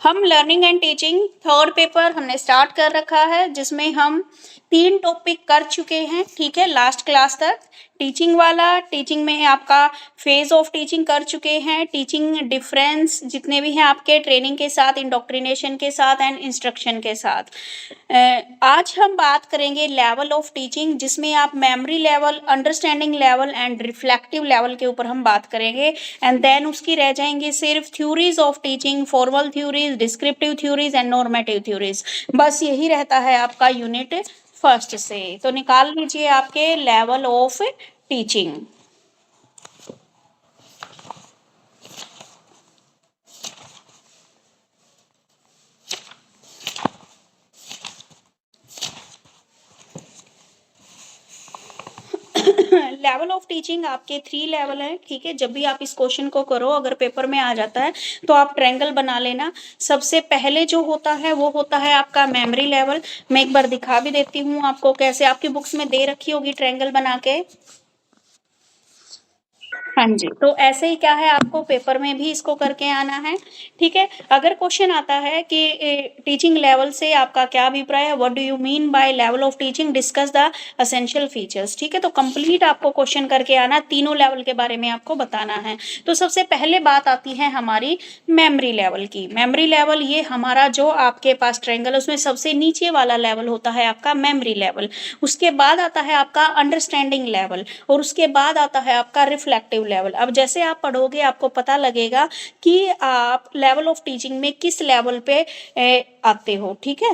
हम learning and teaching third paper हमने start कर रखा है, जिसमें हम 3 टॉपिक कर चुके हैं। ठीक है, लास्ट क्लास तक टीचिंग वाला, टीचिंग में आपका फेज ऑफ टीचिंग कर चुके हैं, टीचिंग डिफरेंस जितने भी हैं आपके ट्रेनिंग के साथ, इंडोक्ट्रिनेशन के साथ एंड इंस्ट्रक्शन के साथ। आज हम बात करेंगे लेवल ऑफ टीचिंग, जिसमें आप memory level, understanding level and reflective level के ऊपर हम बात करेंगे। एंड देन उसकी रह जाएंगी सिर्फ theories of teaching, formal theories, descriptive theories and normative theories. बस यही रहता है आपका यूनिट फर्स्ट से। तो निकाल लीजिए आपके level of teaching. Level of teaching आपके 3 लेवल है। ठीक है, जब भी आप इस क्वेश्चन को करो, अगर पेपर में आ जाता है तो आप ट्रायंगल बना लेना। सबसे पहले जो होता है वो होता है आपका मेमोरी लेवल। मैं एक बार दिखा भी देती हूँ आपको, कैसे आपकी बुक्स में दे रखी होगी ट्रायंगल बना के। हाँ जी, तो ऐसे ही क्या है, आपको पेपर में भी इसको करके आना है। ठीक है, अगर क्वेश्चन आता है कि टीचिंग लेवल से आपका क्या अभिप्राय है, what do you mean by level of teaching, discuss the essential features. ठीक है, तो कंप्लीट आपको क्वेश्चन करके आना, तीनों लेवल के बारे में आपको बताना है। तो सबसे पहले बात आती है हमारी मेमोरी लेवल की। मेमोरी लेवल ये हमारा जो आपके पास ट्रायंगल, उसमें सबसे नीचे वाला लेवल होता है आपका मेमोरी लेवल। उसके बाद आता है आपका अंडरस्टैंडिंग लेवल, और उसके बाद आता है आपका रिफ्लेक्टिव लेवल। अब जैसे आप पढ़ोगे आपको पता लगेगा कि आप लेवल ऑफ टीचिंग में किस लेवल पे आते हो। ठीक है,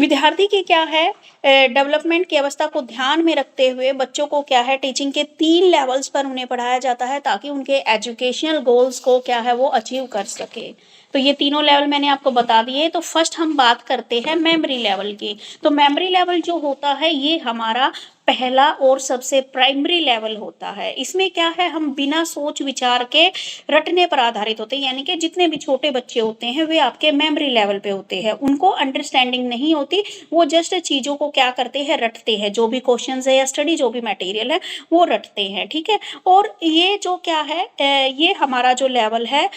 विद्यार्थी की क्या है, डेवलपमेंट की अवस्था को ध्यान में रखते हुए बच्चों को क्या है, टीचिंग के 3 लेवल्स पर उन्हें पढ़ाया जाता है, ताकि उनके एजुकेशनल गोल्स को क्या है वो अचीव कर सके। तो ये तीनों लेवल मैंने आपको बता दिए। तो फर्स्ट हम बात करते हैं मेमोरी लेवल की। तो मेमोरी लेवल जो होता है ये हमारा पहला और सबसे प्राइमरी लेवल होता है। इसमें क्या है, हम बिना सोच विचार के रटने पर आधारित होते हैं, यानी कि जितने भी छोटे बच्चे होते हैं वे आपके मेमोरी लेवल पे होते हैं। उनको अंडरस्टैंडिंग नहीं होती, वो जस्ट चीजों को क्या करते हैं, रटते हैं। जो भी क्वेश्चंस है या स्टडी जो भी मटेरियल है वो रटते हैं। ठीक है, और ये जो क्या है, ये हमारा जो लेवल है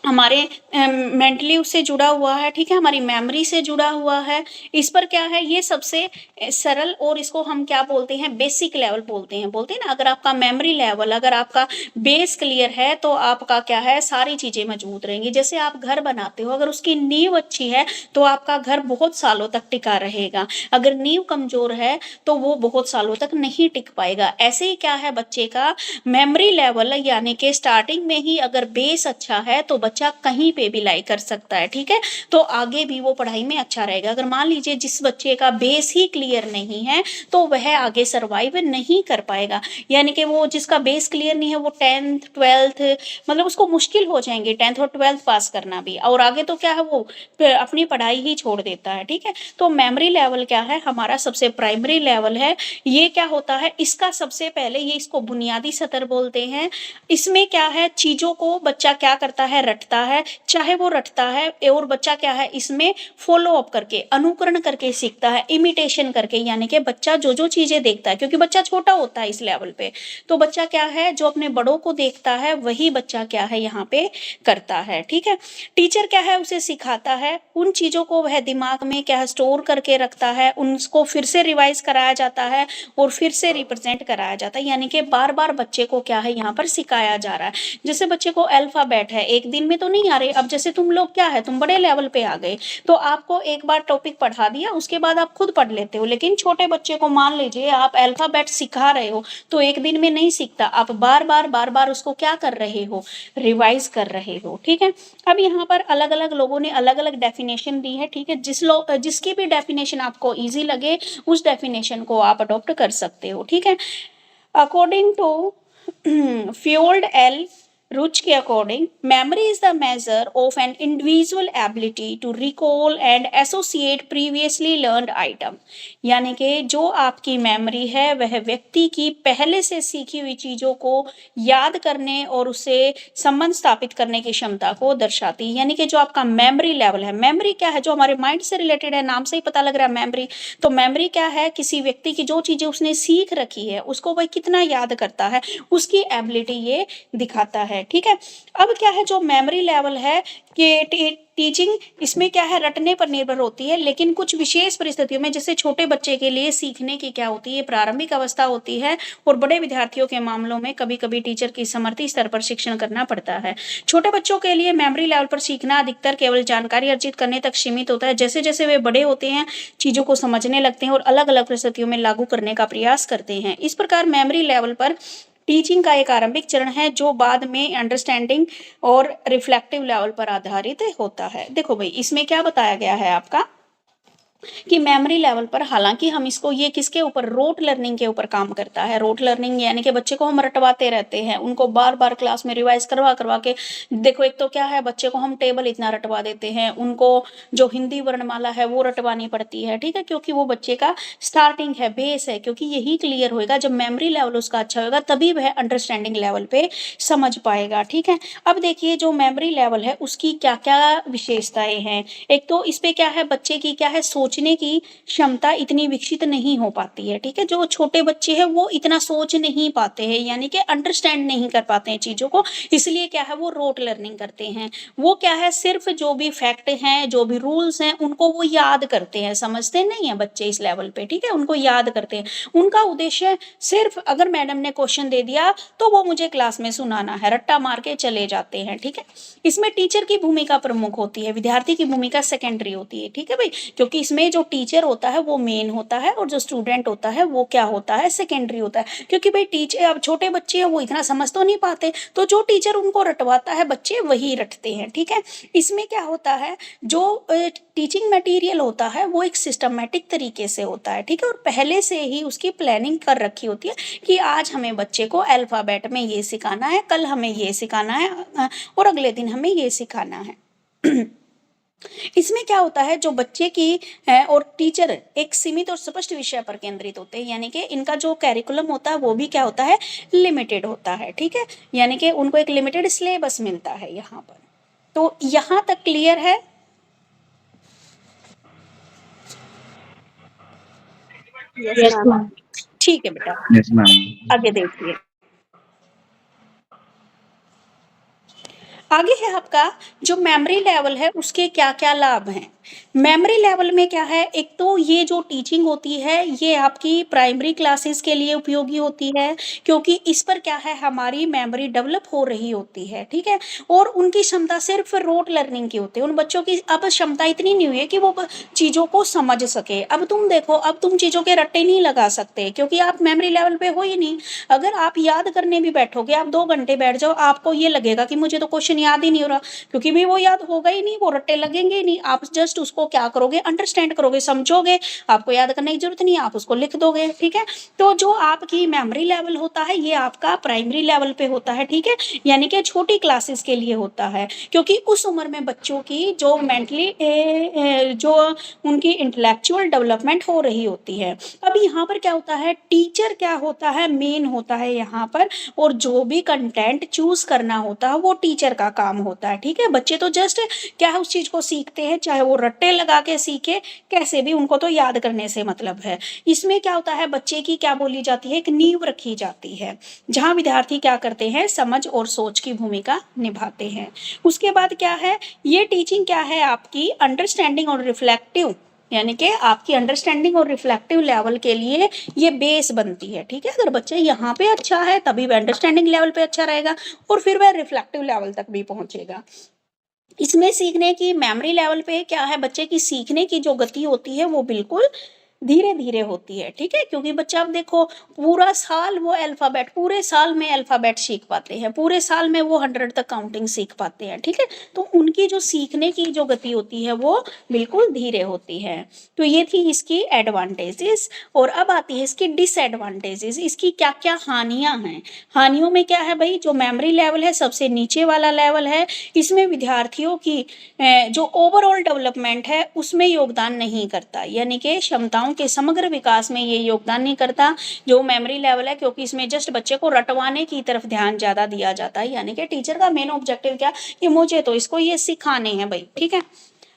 हमारे मेंटली उससे जुड़ा हुआ है। ठीक है, हमारी मेमोरी से जुड़ा हुआ है। इस पर क्या है, ये सबसे सरल, और इसको हम क्या बोलते हैं, बेसिक लेवल बोलते हैं ना। अगर आपका मेमोरी लेवल, अगर आपका बेस क्लियर है तो आपका क्या है, सारी चीजें मजबूत रहेंगी। जैसे आप घर बनाते हो, अगर उसकी नींव अच्छी है तो आपका घर बहुत सालों तक टिका रहेगा। अगर नींव कमजोर है तो वो बहुत सालों तक नहीं टिक पाएगा। ऐसे ही क्या है, बच्चे का मेमोरी लेवल, यानी कि स्टार्टिंग में ही अगर बेस अच्छा है तो बच्चा कहीं पे भी लाई कर सकता है। ठीक है, तो आगे भी वो पढ़ाई में अच्छा रहेगा। अगर मान लीजिए जिस बच्चे का बेस ही क्लियर नहीं है तो वह आगे सर्वाइव नहीं कर पाएगा। यानी कि वो जिसका बेस क्लियर नहीं है वो 10th 12th, मतलब उसको मुश्किल हो जाएंगे 10th और 12th पास करना भी, और आगे तो क्या है वो अपनी पढ़ाई ही छोड़ देता है। ठीक है, तो मेमोरी लेवल क्या है, हमारा सबसे प्राइमरी लेवल है। ये क्या होता है, इसका सबसे पहले ये इसको बुनियादी सतर बोलते हैं। इसमें क्या है, चीजों को बच्चा क्या करता है, रटता है। चाहे वो रटता है, और बच्चा क्या है, इसमें फॉलो अप करके, अनुकरण करके सीखता है, इमिटेशन करके। यानी कि बच्चा जो जो चीजें देखता है, क्योंकि बच्चा छोटा होता है इस लेवल पे, तो बच्चा क्या है, जो अपने बड़ों को देखता है वही बच्चा क्या है यहाँ पे करता है। ठीक है, टीचर क्या है, उसे सिखाता है, उन चीजों को वह दिमाग में क्या है स्टोर करके रखता है, उनको फिर से रिवाइज कराया जाता है और फिर से रिप्रेजेंट कराया जाता है। यानी कि बार बार बच्चे को क्या है यहाँ पर सिखाया जा रहा है। जैसे बच्चे को अल्फाबेट है, एक दिन में तो नहीं आ रहे। अब जैसे तुम लोग क्या है, तुम बड़े लेवल पे आ गए तो आपको एक बार टॉपिक पढ़ा दिया, उसके बाद आप खुद पढ़ लेते हो। लेकिन छोटे बच्चे को मान लीजिए आप अल्फाबेट सिखा रहे हो तो एक दिन में नहीं सीखता, आप बार बार उसको क्या कर रहे हो, रिवाइज कर रहे हो। ठीक है, अब यहाँ पर अलग अलग लोगों ने अलग अलग डेफिनेशन दी है। ठीक है, जिसकी भी डेफिनेशन आपको ईजी लगे उस डेफिनेशन को आप अडॉप्ट कर सकते हो। ठीक है, according to fuelled L Ruch के according, memory is the measure of an individual ability to recall and associate previously learned item. यानी कि जो आपकी मेमोरी है वह व्यक्ति की पहले से सीखी हुई चीजों को याद करने और उसे संबंध स्थापित करने की क्षमता को दर्शाती है। यानी कि जो आपका मेमोरी लेवल है, मेमोरी क्या है, जो हमारे माइंड से रिलेटेड है, नाम से ही पता लग रहा है मेमोरी। तो मेमोरी क्या है, किसी व्यक्ति की जो चीजें उसने सीख रखी है उसको वह कितना याद करता है, उसकी एबिलिटी ये दिखाता है। है, ठीक है। अब क्या है, जो मेमोरी लेवल है कि टीचिंग इसमें क्या है, रटने पर निर्भर होती है, लेकिन कुछ विशेष परिस्थितियों में जैसे छोटे बच्चे के लिए सीखने की क्या होती है, प्रारंभिक अवस्था होती है, और बड़े विद्यार्थियों के मामलों में कभी कभी टीचर की समर्थी स्तर पर शिक्षण करना पड़ता है। छोटे बच्चों के लिए मेमोरी लेवल पर सीखना अधिकतर केवल जानकारी अर्जित करने तक सीमित होता है। जैसे जैसे वे बड़े होते हैं, चीजों को समझने लगते हैं और अलग अलग परिस्थितियों में लागू करने का प्रयास करते हैं। इस प्रकार मेमोरी लेवल पर टीचिंग का एक आरंभिक चरण है जो बाद में अंडरस्टैंडिंग और रिफ्लेक्टिव लेवल पर आधारित होता है। देखो भाई, इसमें क्या बताया गया है आपका कि मेमोरी लेवल पर, हालांकि हम इसको, ये किसके ऊपर, रोट लर्निंग के ऊपर काम करता है। रोट लर्निंग यानी कि बच्चे को हम रटवाते रहते हैं, उनको बार बार क्लास में रिवाइज करवा करवा के। देखो, एक तो क्या है, बच्चे को हम टेबल इतना रटवा देते हैं, उनको जो हिंदी वर्णमाला है वो रटवानी पड़ती है, ठीक है, क्योंकि वो बच्चे का स्टार्टिंग है, बेस है, क्योंकि यही क्लियर होगा जब मेमोरी लेवल उसका अच्छा होगा, तभी वह अंडरस्टैंडिंग लेवल पे समझ पाएगा, ठीक है। अब देखिए, जो मेमोरी लेवल है उसकी क्या क्या विशेषताएं हैं। एक तो इस पे क्या है, बच्चे की क्या है, सोचने की क्षमता इतनी विकसित नहीं हो पाती है, ठीक है। जो छोटे बच्चे हैं वो इतना सोच नहीं पाते हैं, यानी कि अंडरस्टैंड नहीं कर पाते हैं चीजों को, इसलिए क्या है, वो रोट लर्निंग करते हैं। वो क्या है, सिर्फ जो भी फैक्ट हैं, जो भी रूल्स हैं, उनको वो याद करते हैं, समझते नहीं है बच्चे इस लेवल पे, ठीक है, उनको याद करते हैं। उनका उद्देश्य सिर्फ, अगर मैडम ने क्वेश्चन दे दिया तो वो मुझे क्लास में सुनाना है, रट्टा मार के चले जाते हैं, ठीक है। इसमें टीचर की भूमिका प्रमुख होती है, विद्यार्थी की भूमिका सेकेंडरी होती है, ठीक है भाई, क्योंकि इसमें जो टीचर होता है वो मेन होता है और जो स्टूडेंट होता है वो क्या होता है, सेकेंडरी होता है। क्योंकि भाई टीचर, अब छोटे बच्चे हैं वो इतना समझ तो नहीं पाते, तो जो टीचर उनको रटवाता है बच्चे वही रटते हैं, ठीक है। इसमें क्या होता है, जो टीचिंग मटेरियल होता है वो एक सिस्टमेटिक तरीके से होता है, ठीक है, और पहले से ही उसकी प्लानिंग कर रखी होती है कि आज हमें बच्चे को अल्फाबेट में ये सिखाना है, कल हमें ये सिखाना है, और अगले दिन हमें ये सिखाना है। इसमें क्या होता है, जो बच्चे की और टीचर एक सीमित और स्पष्ट विषय पर केंद्रित होते हैं, यानी कि इनका जो कैरिकुलम होता है वो भी क्या होता है, लिमिटेड होता है, ठीक है, यानी कि उनको एक लिमिटेड सिलेबस मिलता है यहाँ पर। तो यहाँ तक क्लियर है? Yes ma'am. ठीक है बेटा, यस मैम। आगे देखिए। आगे है आपका जो मेमोरी लेवल है उसके क्या क्या लाभ हैं। मेमोरी लेवल में क्या है, एक तो ये जो टीचिंग होती है ये आपकी प्राइमरी क्लासेस के लिए उपयोगी होती है, क्योंकि इस पर क्या है, हमारी मेमोरी डेवलप हो रही होती है, ठीक है, और उनकी क्षमता सिर्फ रोट लर्निंग की होती है। उन बच्चों की अब क्षमता इतनी नहीं हुई है कि वो चीजों को समझ सके। अब तुम देखो, अब तुम चीजों के रट्टे नहीं लगा सकते क्योंकि आप मेमोरी लेवल पे हो ही नहीं। अगर आप याद करने भी बैठोगे, आप 2 घंटे बैठ जाओ, आपको ये लगेगा कि मुझे तो क्वेश्चन याद ही नहीं हो रहा, क्योंकि भी वो याद होगा ही नहीं, वो रट्टे लगेंगे ही नहीं। आप जस्ट उसको क्या करोगे, अंडरस्टैंड करोगे, समझोगे, आपको याद करने की जरूरत नहीं, आप उसको लिख दोगे, ठीक है। तो जो आपकी मेमोरी लेवल होता है ये आपका प्राइमरी लेवल पे होता है, ठीक है, यानी कि छोटी क्लासेस के लिए होता है, क्योंकि उस उम्र में बच्चों की जो मेंटली जो उनकी इंटेलेक्चुअल डेवलपमेंट हो रही होती है। अब यहाँ पर क्या होता है, टीचर क्या होता है, मेन होता है यहाँ पर, और जो भी कंटेंट चूज करना होता है वो टीचर का काम होता है, ठीक है। बच्चे तो जस्ट क्या है, उस चीज को सीखते हैं, चाहे वो रट्टे लगा के सीखे, कैसे भी, उनको तो याद करने से मतलब है। इसमें क्या होता है, बच्चे की क्या बोली जाती है, एक नींव रखी जाती है, जहां विद्यार्थी क्या करते हैं, समझ और सोच की भूमिका निभाते हैं। उसके बाद क्या है, ये टीचिंग क्या है आपकी अंडरस्टैंडिंग और रिफ्लेक्टिव, यानी कि आपकी अंडरस्टैंडिंग और रिफ्लेक्टिव लेवल के लिए ये बेस बनती है, ठीक है। अगर बच्चा यहाँ पे अच्छा है तभी वह अंडरस्टैंडिंग लेवल पे अच्छा रहेगा और फिर वह रिफ्लेक्टिव लेवल तक भी पहुंचेगा। इसमें सीखने की मेमोरी लेवल पे क्या है, बच्चे की सीखने की जो गति होती है वो बिल्कुल धीरे धीरे होती है, ठीक है, क्योंकि बच्चा, अब देखो, पूरा साल वो अल्फाबेट, पूरे साल में अल्फाबेट सीख पाते हैं, पूरे साल में वो 100 तक काउंटिंग सीख पाते हैं, ठीक है। तो उनकी जो सीखने की जो गति होती है वो बिल्कुल धीरे होती है। तो ये थी इसकी एडवांटेजेस, और अब आती है इसकी डिसएडवांटेजेस, इसकी क्या क्या हानियां हैं। हानियों में क्या है भाई, जो मेमोरी लेवल है सबसे नीचे वाला लेवल है, इसमें विद्यार्थियों की जो ओवरऑल डेवलपमेंट है उसमें योगदान नहीं करता, यानी कि क्षमताओं के समग्र विकास में ये योगदान नहीं करता जो मेमोरी लेवल है, क्योंकि इसमें जस्ट बच्चे को रटवाने की तरफ ध्यान ज्यादा दिया जाता है, यानी कि टीचर का मेन ऑब्जेक्टिव क्या, कि मुझे तो इसको ये सिखाने हैं भाई, ठीक है।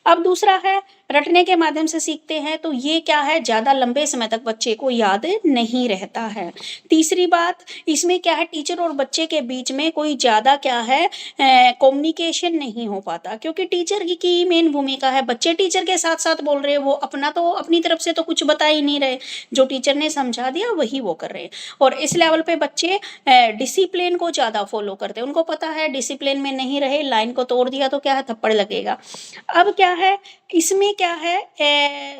अब दूसरा है रटने के माध्यम से सीखते हैं तो ये क्या है, ज़्यादा लंबे समय तक बच्चे को याद नहीं रहता है। तीसरी बात, इसमें क्या है, टीचर और बच्चे के बीच में कोई ज़्यादा क्या है, कम्युनिकेशन नहीं हो पाता, क्योंकि टीचर की मेन भूमिका है, बच्चे टीचर के साथ साथ बोल रहे हैं, वो अपना तो अपनी तरफ से तो कुछ बता ही नहीं रहे, जो टीचर ने समझा दिया वही वो कर रहे हैं। और इस लेवल पे बच्चे डिसिप्लिन को ज़्यादा फॉलो करते हैं, उनको पता है डिसिप्लिन में नहीं रहे, लाइन को तोड़ दिया तो क्या है, थप्पड़ लगेगा। अब क्या है, इसमें क्या है,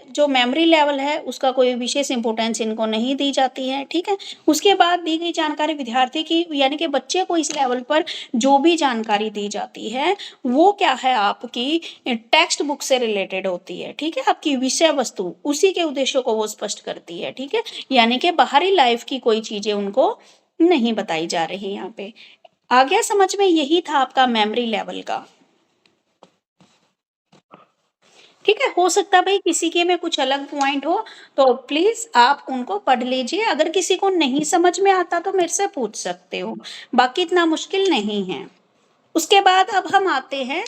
जो मेमोरी लेवल है उसका कोई विशेष इंपॉर्टेंस इनको नहीं दी जाती है, ठीक है। उसके बाद दी गई जानकारी विद्यार्थी की यानी कि बच्चे को इस लेवल पर जो भी जानकारी दी जाती है वो क्या है, आपकी टेक्स्ट बुक से रिलेटेड होती है, ठीक है। आपकी विषय वस्तु उसी के उद्देश्यों को वो स्पष्ट करती है, ठीक है। यानी कि बाहरी लाइफ की कोई चीजें उनको नहीं बताई जा रही यहाँ पे। आ गया समझ में, यही था आपका मेमोरी लेवल का, ठीक है। हो सकता है भाई किसी के में कुछ अलग पॉइंट हो तो प्लीज आप उनको पढ़ लीजिए, अगर किसी को नहीं समझ में आता तो मेरे से पूछ सकते हो, बाकी इतना मुश्किल नहीं है। उसके बाद अब हम आते हैं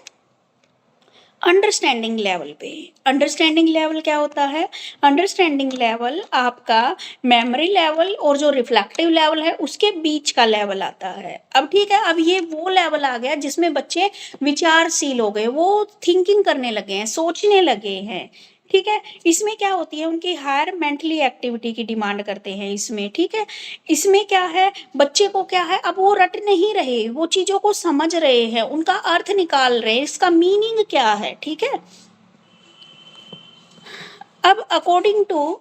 अंडरस्टैंडिंग लेवल पे। अंडरस्टैंडिंग लेवल क्या होता है, अंडरस्टैंडिंग लेवल आपका मेमोरी लेवल और जो रिफ्लेक्टिव लेवल है उसके बीच का लेवल आता है। अब ठीक है, अब ये वो लेवल आ गया जिसमें बच्चे विचारशील हो गए, वो थिंकिंग करने लगे हैं, सोचने लगे हैं, ठीक है। इसमें क्या होती है, उनकी हायर मेंटली एक्टिविटी की डिमांड करते हैं इसमें, ठीक है। इसमें क्या है, बच्चे को क्या है, अब वो रट नहीं रहे, वो चीजों को समझ रहे हैं, उनका अर्थ निकाल रहे हैं, इसका मीनिंग क्या है, ठीक है। अब according to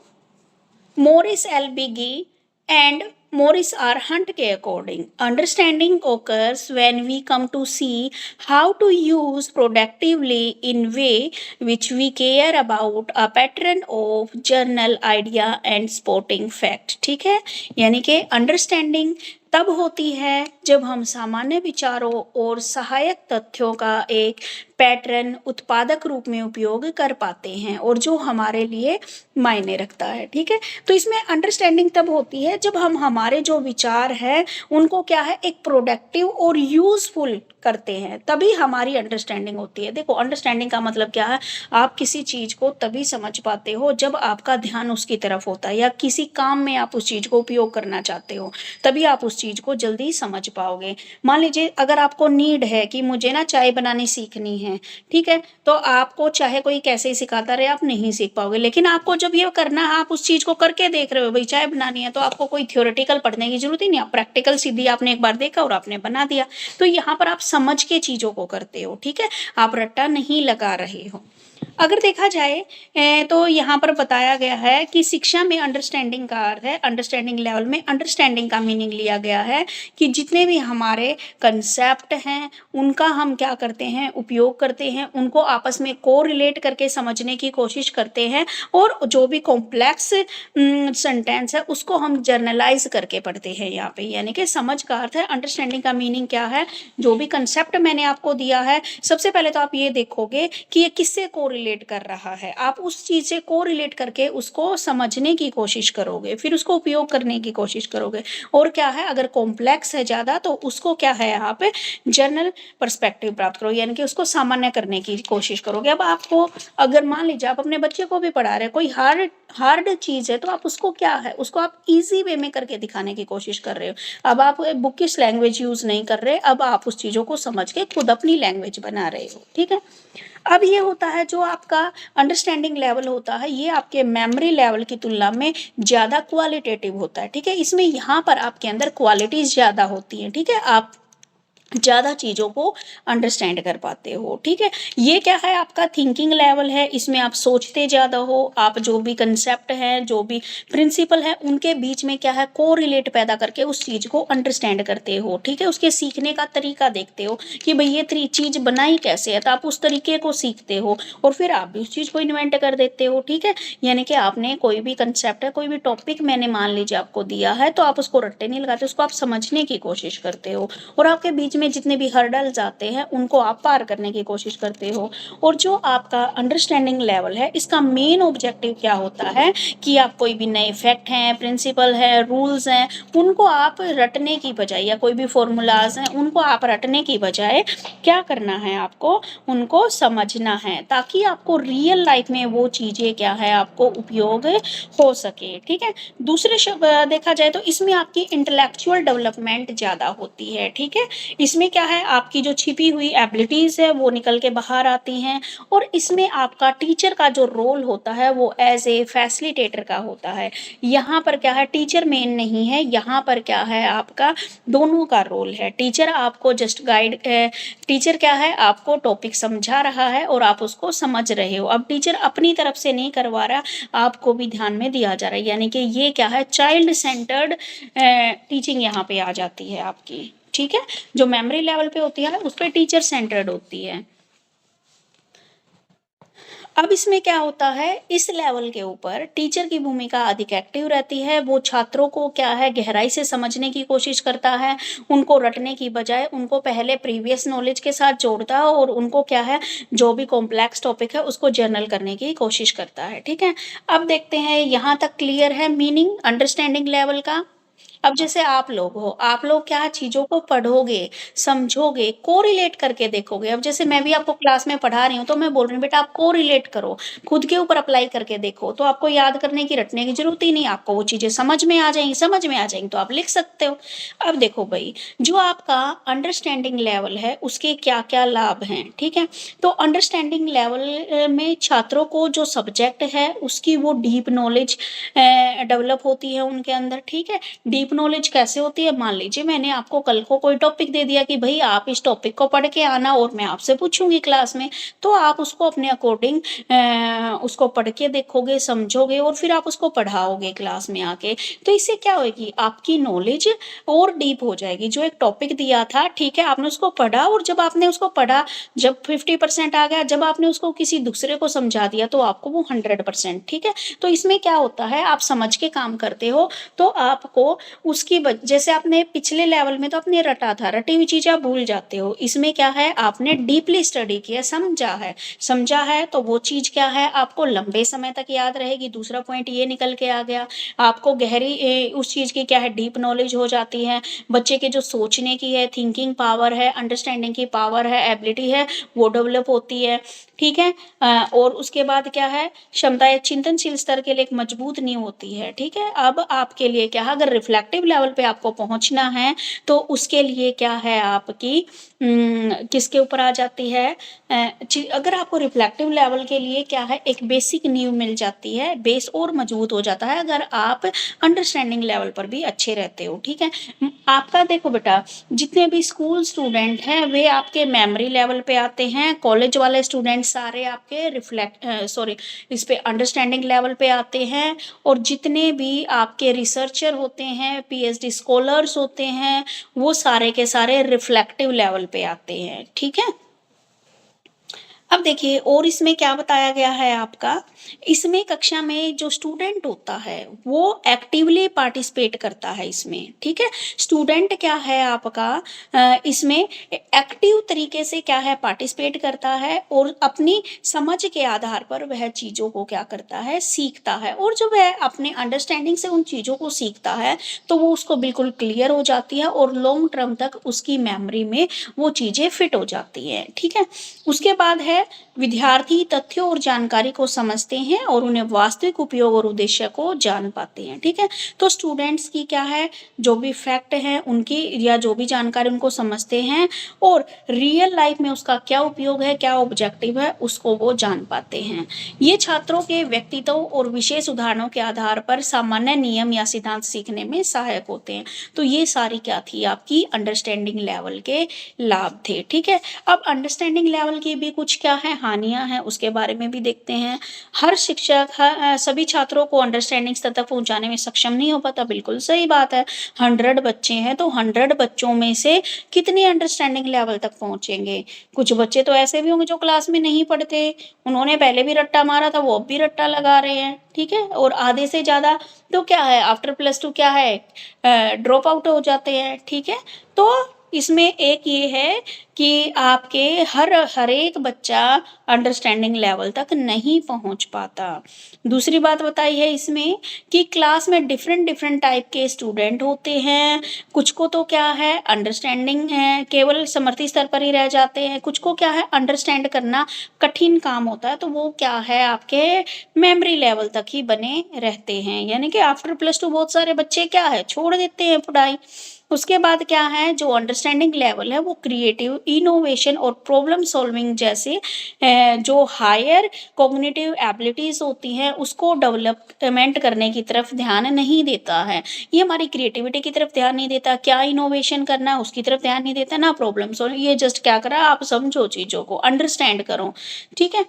Morris L Bigge and Morris R. Hunt के according, understanding occurs when we come to see how to use productively in way which we care about a pattern of journal idea and sporting fact, ठीक है। यानी कि understanding तब होती है जब हम सामान्य विचारों और सहायक तथ्यों का एक पैटर्न उत्पादक रूप में उपयोग कर पाते हैं और जो हमारे लिए मायने रखता है, ठीक है। तो इसमें अंडरस्टैंडिंग तब होती है जब हम हमारे जो विचार है उनको क्या है, एक प्रोडक्टिव और यूजफुल करते हैं, तभी हमारी अंडरस्टैंडिंग होती है। देखो अंडरस्टैंडिंग का मतलब क्या है, आप किसी चीज को तभी समझ पाते हो जब आपका ध्यान उसकी तरफ होता है, या किसी काम में आप उस चीज को उपयोग करना चाहते हो, तभी आप उस चीज को जल्दी समझ पाओगे। मान लीजिए अगर आपको नीड है कि मुझे ना चाय बनानी सीखनी है, ठीक है, तो आपको चाहे कोई कैसे ही सिखाता रहे आप नहीं सीख पाओगे, लेकिन आपको जब ये करना है, आप उस चीज को करके देख रहे हो, भाई चाय बनानी है, तो आपको कोई थ्योरेटिकल पढ़ने की जरूरत ही नहीं, आप प्रैक्टिकल सीधी आपने एक बार देखा और आपने बना दिया। तो यहाँ पर आप समझ के चीजों को करते हो, ठीक है, आप रट्टा नहीं लगा रहे हो। अगर देखा जाए तो यहाँ पर बताया गया है कि शिक्षा में अंडरस्टैंडिंग का अर्थ है, अंडरस्टैंडिंग लेवल में अंडरस्टैंडिंग का मीनिंग लिया गया है कि जितने भी हमारे कंसेप्ट हैं उनका हम क्या करते हैं, उपयोग करते हैं, उनको आपस में को रिलेट करके समझने की कोशिश करते हैं, और जो भी कॉम्प्लेक्स सेंटेंस है उसको हम जर्नलाइज करके पढ़ते हैं यहाँ पे। यानी कि समझ का अर्थ है, अंडरस्टैंडिंग का मीनिंग क्या है, जो भी कंसेप्ट मैंने आपको दिया है सबसे पहले तो आप ये देखोगे कि ये किससे को रिलेट कर रहा है, आप उस चीज से को रिलेट करके उसको समझने की कोशिश करोगे, फिर उसको उपयोग करने की कोशिश करोगे। और क्या है, अगर कॉम्प्लेक्स है ज्यादा तो उसको क्या है, आप जर्नल पर्सपेक्टिव प्राप्त करो, यानी कि उसको सामान्य करने की कोशिश करोगे। अब आपको अगर मान लीजिए आप अपने बच्चे को भी पढ़ा रहे हैं, कोई हार्ड चीज है तो आप उसको क्या है, उसको आप इजी वे में करके दिखाने की कोशिश कर रहे हो। अब आप बुकिश लैंग्वेज यूज नहीं कर रहे, अब आप उस चीजों को समझ के खुद अपनी लैंग्वेज बना रहे हो, ठीक है। अब ये होता है जो आपका अंडरस्टैंडिंग लेवल होता है, ये आपके मेमोरी लेवल की तुलना में ज्यादा क्वालिटेटिव होता है, ठीक है। इसमें यहाँ पर आपके अंदर क्वालिटीज ज्यादा होती हैं, ठीक है, आप ज्यादा चीजों को अंडरस्टैंड कर पाते हो, ठीक है। ये क्या है, आपका थिंकिंग लेवल है, इसमें आप सोचते ज्यादा हो, आप जो भी कंसेप्ट है, जो भी प्रिंसिपल है, उनके बीच में क्या है, को रिलेट पैदा करके उस चीज को अंडरस्टैंड करते हो, ठीक है। उसके सीखने का तरीका देखते हो कि भाई ये चीज बनाई कैसे है, तो आप उस तरीके को सीखते हो और फिर आप भी उस चीज को इन्वेंट कर देते हो, ठीक है। यानी कि आपने कोई भी कंसेप्ट है, कोई भी टॉपिक मैंने मान लीजिए आपको दिया है, तो आप उसको रट्टे नहीं लगाते, उसको आप समझने की कोशिश करते हो और आपके बीच उसमें जितने भी हर्डल्स आते हैं उनको आप पार करने की कोशिश करते हो। और जो आपका अंडरस्टैंडिंग लेवल है, इसका मेन ऑब्जेक्टिव क्या होता है कि आप कोई भी नए फैक्ट हैं, प्रिंसिपल है, रूल्स हैं, उनको आप रटने की बजाय, या कोई भी फॉर्मूलाज हैं उनको आप रटने की बजाय क्या करना है, आपको उनको समझना है, ताकि आपको रियल लाइफ में वो चीज़ें क्या है आपको उपयोग हो सके। ठीक है, दूसरे शब्द देखा जाए तो इसमें आपकी इंटेलेक्चुअल डेवलपमेंट ज़्यादा होती है। ठीक है, इसमें क्या है आपकी जो छिपी हुई एबिलिटीज़ है वो निकल के बाहर आती हैं। और इसमें आपका टीचर का जो रोल होता है वो एज ए फैसिलिटेटर का होता है। यहाँ पर क्या है, टीचर मेन नहीं है, यहाँ पर क्या है आपका दोनों का रोल है। टीचर आपको जस्ट गाइड, टीचर क्या है आपको टॉपिक समझा रहा है और आप उसको समझ रहे हो। अब टीचर अपनी तरफ से नहीं करवा रहा, आपको भी ध्यान में दिया जा रहा है, यानी कि ये क्या है चाइल्ड सेंटर्ड टीचिंग यहाँ पे आ जाती है आपकी। ठीक है, जो मेमोरी लेवल पे होती है उस पर टीचर सेंटर्ड होती है। अब इसमें क्या होता है, इस लेवल के ऊपर टीचर की भूमिका अधिक एक्टिव रहती है। वो छात्रों को क्या है गहराई से समझने की कोशिश करता है, उनको रटने की बजाय उनको पहले प्रीवियस नॉलेज के साथ जोड़ता है और उनको क्या है जो भी कॉम्प्लेक्स टॉपिक है उसको जर्नल करने की कोशिश करता है। ठीक है, अब देखते हैं यहाँ तक क्लियर है मीनिंग अंडरस्टैंडिंग लेवल का। अब जैसे आप लोग हो, आप लोग क्या चीज़ों को पढ़ोगे, समझोगे, कोरिलेट करके देखोगे। अब जैसे मैं भी आपको क्लास में पढ़ा रही हूँ तो मैं बोल रही हूँ बेटा आप कोरिलेट करो, खुद के ऊपर अप्लाई करके देखो, तो आपको याद करने की, रटने की जरूरत ही नहीं, आपको वो चीज़ें समझ में आ जाएंगी, समझ में आ जाएंगी तो आप लिख सकते हो। अब देखो भाई, जो आपका अंडरस्टैंडिंग लेवल है उसके क्या क्या लाभ हैं। ठीक है, तो अंडरस्टैंडिंग लेवल में छात्रों को जो सब्जेक्ट है उसकी वो डीप नॉलेज डेवलप होती है उनके अंदर। ठीक है, डीप नॉलेज कैसे होती है, मान लीजिए मैंने आपको कल को कोई टॉपिक दे दिया कि भाई आप इस टॉपिक को पढ़ के आना और मैं आपसे पूछूंगी क्लास में, तो आप उसको अपने अकॉर्डिंग उसको पढ़ के देखोगे, समझोगे और फिर आप उसको पढ़ाओगे क्लास में आके। तो इससे क्या होगी आपकी नॉलेज और डीप हो जाएगी। जो एक टॉपिक दिया था, ठीक है, आपने उसको पढ़ा और जब आपने उसको पढ़ा, जब 50% आ गया, जब आपने उसको किसी दूसरे को समझा दिया तो आपको वो 100%। ठीक है, तो इसमें क्या होता है आप समझ के काम करते हो तो आपको उसकी जैसे आपने पिछले लेवल में तो आपने रटा था, रटी हुई चीज आप भूल जाते हो। इसमें क्या है आपने डीपली स्टडी किया, समझा है तो वो चीज क्या है आपको लंबे समय तक याद रहेगी। दूसरा पॉइंट ये निकल के आ गया, आपको गहरी उस चीज की क्या है डीप नॉलेज हो जाती है। बच्चे के जो सोचने की है, थिंकिंग पावर है, अंडरस्टैंडिंग की पावर है, एबिलिटी है, वो डेवलप होती है। ठीक है, और उसके बाद क्या है क्षमता या चिंतनशील स्तर के लिए एक मजबूत नींव होती है। ठीक है, अब आपके लिए क्या है अगर रिफ्लेक्टिव लेवल पे आपको पहुंचना है तो उसके लिए क्या है आपकी किसके ऊपर आ जाती है, अगर आपको रिफ्लेक्टिव लेवल के लिए क्या है एक बेसिक नींव मिल जाती है, बेस और मजबूत हो जाता है अगर आप अंडरस्टैंडिंग लेवल पर भी अच्छे रहते हो। ठीक है, आपका देखो बेटा जितने भी स्कूल स्टूडेंट हैं वे आपके मेमोरी लेवल पे आते हैं, कॉलेज वाले स्टूडेंट सारे आपके इस पे अंडरस्टैंडिंग लेवल पे आते हैं, और जितने भी आपके रिसर्चर होते हैं, पीएचडी स्कॉलर्स होते हैं, वो सारे के सारे रिफ्लेक्टिव लेवल पे आते हैं। ठीक है, अब देखिए और इसमें क्या बताया गया है आपका, इसमें कक्षा में जो स्टूडेंट होता है वो एक्टिवली पार्टिसिपेट करता है इसमें। ठीक है, स्टूडेंट क्या है आपका इसमें एक्टिव तरीके से क्या है पार्टिसिपेट करता है और अपनी समझ के आधार पर वह चीज़ों को क्या करता है सीखता है, और जब वह अपने अंडरस्टैंडिंग से उन चीज़ों को सीखता है तो वो उसको बिल्कुल क्लियर हो जाती है और लॉन्ग टर्म तक उसकी मेमोरी में वो चीज़ें फिट हो जाती हैं। ठीक है, उसके बाद है विद्यार्थी तथ्यों और जानकारी को समझते हैं और उन्हें वास्तविक उपयोग और उद्देश्य को जान पाते हैं। ठीक है, तो स्टूडेंट्स की क्या है जो भी फैक्ट है उनकी या जो भी जानकारी उनको समझते हैं और रियल लाइफ में उसका क्या उपयोग है, क्या ऑब्जेक्टिव है, उसको वो जान पाते हैं। ये छात्रों के व्यक्तित्व और विशेष उदाहरणों के आधार पर सामान्य नियम या सिद्धांत सीखने में सहायक होते हैं। तो ये सारी क्या थी आपकी अंडरस्टैंडिंग लेवल के लाभ थे। ठीक है, अब अंडरस्टैंडिंग लेवल की भी कुछ क्या है हानियां हैं उसके बारे में भी देखते हैं। हर शिक्षक सभी छात्रों को अंडरस्टैंडिंग स्तर तक पहुंचाने में सक्षम नहीं हो पाता, बिल्कुल सही बात है। 100 बच्चे हैं तो 100 बच्चों में से कितनी अंडरस्टैंडिंग लेवल तक पहुंचेंगे। कुछ बच्चे तो ऐसे भी होंगे जो क्लास में नहीं पढ़ते, उन्होंने पहले भी रट्टा मारा था वो अब भी रट्टा लगा रहे हैं। ठीक है, और आधे से ज्यादा तो क्या है आफ्टर +2 क्या है ड्रॉप आउट हो जाते हैं। ठीक है, तो इसमें एक ये है कि आपके हर एक बच्चा अंडरस्टैंडिंग लेवल तक नहीं पहुँच पाता। दूसरी बात बताई है इसमें कि क्लास में डिफरेंट डिफरेंट टाइप के स्टूडेंट होते हैं, कुछ को तो क्या है अंडरस्टैंडिंग है, केवल समर्थी स्तर पर ही रह जाते हैं, कुछ को क्या है अंडरस्टैंड करना कठिन काम होता है, तो वो क्या है आपके मेमोरी लेवल तक ही बने रहते हैं। यानी कि आफ्टर +2 बहुत सारे बच्चे क्या है छोड़ देते हैं पढ़ाई। उसके बाद क्या है जो अंडरस्टैंडिंग लेवल है वो क्रिएटिव, इनोवेशन और प्रॉब्लम सॉल्विंग जैसे जो हायर कॉग्निटिव एबिलिटीज़ होती हैं उसको डेवलपमेंट करने की तरफ ध्यान नहीं देता है। ये हमारी क्रिएटिविटी की तरफ ध्यान नहीं देता, क्या इनोवेशन करना है उसकी तरफ ध्यान नहीं देता, ना प्रॉब्लम सॉल्व, ये जस्ट क्या करा आप समझो चीज़ों को, अंडरस्टैंड करो, ठीक है?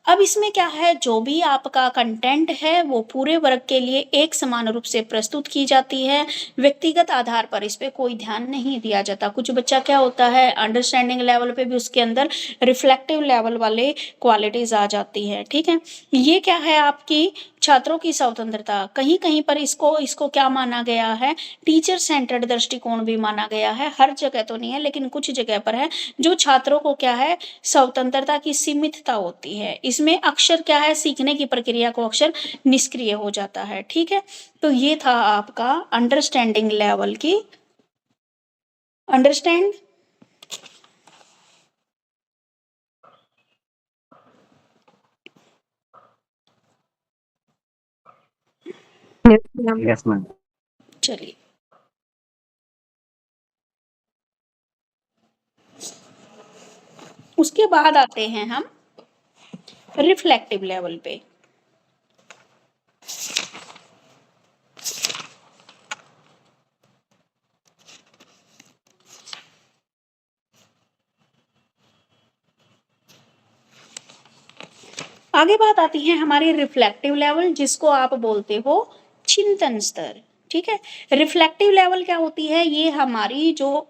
अब इसमें क्या है जो भी आपका कंटेंट है वो पूरे वर्ग के लिए एक समान रूप से प्रस्तुत की जाती है, व्यक्तिगत आधार पर इस पे कोई ध्यान नहीं दिया जाता। कुछ बच्चा क्या होता है अंडरस्टैंडिंग लेवल पे भी उसके अंदर रिफ्लेक्टिव लेवल वाले क्वालिटीज़ आ जाती है, ठीक है? ये क्या है आपकी छात्रों की स्वतंत्रता, कहीं-कहीं पर इसको इसको क्या माना गया है टीचर सेंटर्ड दृष्टिकोण भी माना गया है, हर जगह तो नहीं है लेकिन कुछ जगह पर है, जो छात्रों को क्या है स्वतंत्रता की सीमितता होती है। इसमें अक्सर क्या है सीखने की प्रक्रिया को अक्सर निष्क्रिय हो जाता है, ठीक है? तो ये था आपका अंडरस्टैंडिंग लेवल की understand. Yes, ma'am. Yes, ma'am. चलिए उसके बाद आते हैं हम रिफ्लेक्टिव लेवल पे। आगे बात आती है हमारी रिफ्लेक्टिव लेवल जिसको आप बोलते हो चिंतन स्तर, ठीक है? रिफ्लेक्टिव लेवल क्या होती है ये हमारी जो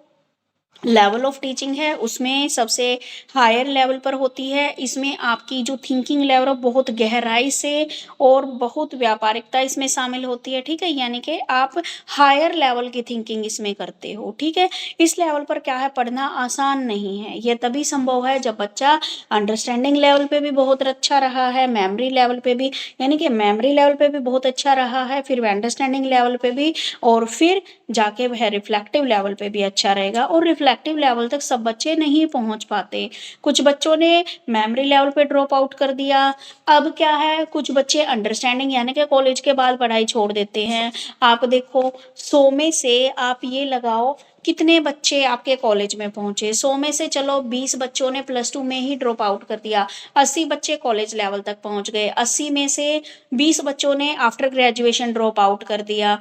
लेवल ऑफ टीचिंग है उसमें सबसे हायर लेवल पर होती है। इसमें आपकी जो थिंकिंग लेवल बहुत गहराई से और बहुत व्यापारिकता इसमें शामिल होती है, ठीक है? यानी कि आप हायर लेवल की थिंकिंग इसमें करते हो, ठीक है? इस लेवल पर क्या है पढ़ना आसान नहीं है, ये तभी संभव है जब बच्चा अंडरस्टैंडिंग लेवल पे भी बहुत अच्छा रहा है, मेमोरी लेवल पे भी, यानी कि मेमोरी लेवल पे भी बहुत अच्छा रहा है, फिर अंडरस्टैंडिंग लेवल पे भी, और फिर जाके वह रिफ्लेक्टिव लेवल पे भी अच्छा रहेगा। और रिफ्लेक्टिव लेवल तक सब बच्चे नहीं पहुंच पाते, कुछ बच्चों ने मेमोरी लेवल पे ड्रॉप आउट कर दिया। अब क्या है कुछ बच्चे अंडरस्टैंडिंग यानी कि कॉलेज के बाद पढ़ाई छोड़ देते हैं। आप देखो 100 में से आप ये लगाओ कितने बच्चे आपके कॉलेज में पहुंचे, 100 में से चलो 20 बच्चों ने +2 में ही ड्रॉप आउट कर दिया, 80 बच्चे कॉलेज लेवल तक पहुंच गए, 80 में से 20 बच्चों ने आफ्टर ग्रेजुएशन ड्रॉप आउट कर दिया,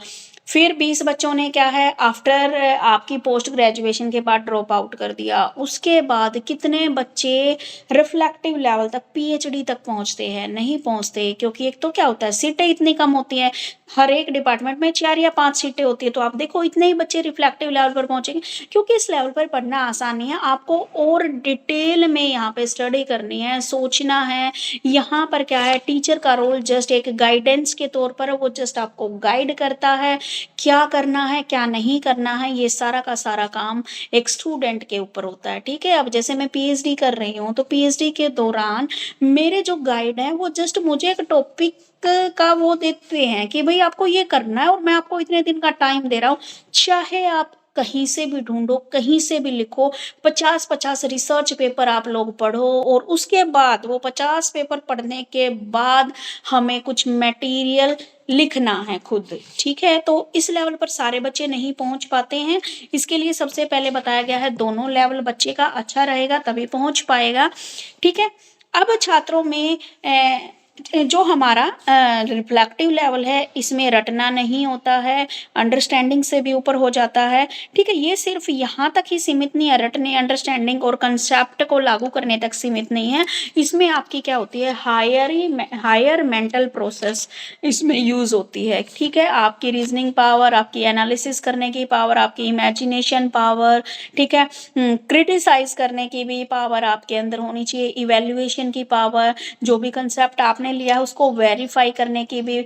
फिर 20 बच्चों ने क्या है आफ्टर आपकी पोस्ट ग्रेजुएशन के बाद ड्रॉप आउट कर दिया। उसके बाद कितने बच्चे रिफ्लेक्टिव लेवल तक पीएचडी तक पहुंचते हैं, नहीं पहुंचते, क्योंकि एक तो क्या होता है सीटें इतनी कम होती हैं, हर एक डिपार्टमेंट में 4 या 5 सीटें होती है, तो आप देखो इतने ही बच्चे रिफ्लेक्टिव लेवल पर पहुंचेंगे, क्योंकि इस लेवल पर पढ़ना आसान नहीं है, आपको और डिटेल में यहाँ पे स्टडी करनी है, सोचना है। यहाँ पर क्या है टीचर का रोल जस्ट एक गाइडेंस के तौर पर, वो जस्ट आपको गाइड करता है, क्या करना है क्या नहीं करना है ये सारा का सारा काम एक स्टूडेंट के ऊपर होता है, ठीक है? अब जैसे मैं पीएचडी कर रही हूँ तो पीएचडी के दौरान मेरे जो गाइड हैं वो जस्ट मुझे एक टॉपिक का वो देते हैं कि भाई आपको ये करना है और मैं आपको इतने दिन का टाइम दे रहा हूँ, चाहे आप कहीं से भी ढूंढो कहीं से भी लिखो, 50-50 रिसर्च पेपर आप लोग पढ़ो, और उसके बाद वो 50 पेपर पढ़ने के बाद हमें कुछ मटेरियल लिखना है खुद, ठीक है? तो इस लेवल पर सारे बच्चे नहीं पहुंच पाते हैं, इसके लिए सबसे पहले बताया गया है दोनों लेवल बच्चे का अच्छा रहेगा तभी पहुंच पाएगा, ठीक है? अब छात्रों में जो हमारा रिफ्लेक्टिव लेवल है इसमें रटना नहीं होता है, अंडरस्टैंडिंग से भी ऊपर हो जाता है, ठीक है? ये सिर्फ यहाँ तक ही सीमित नहीं है, रटने अंडरस्टैंडिंग और कंसेप्ट को लागू करने तक सीमित नहीं है, इसमें आपकी क्या होती है हायर मेंटल प्रोसेस इसमें यूज होती है, ठीक है? आपकी रीजनिंग पावर, आपकी एनालिसिस करने की पावर, आपकी इमेजिनेशन पावर, ठीक है? क्रिटिसाइज करने की भी पावर आपके अंदर होनी चाहिए, इवेल्युएशन की पावर, जो भी कंसेप्ट आपने आपने लिया है उसको वेरीफाई करने की भी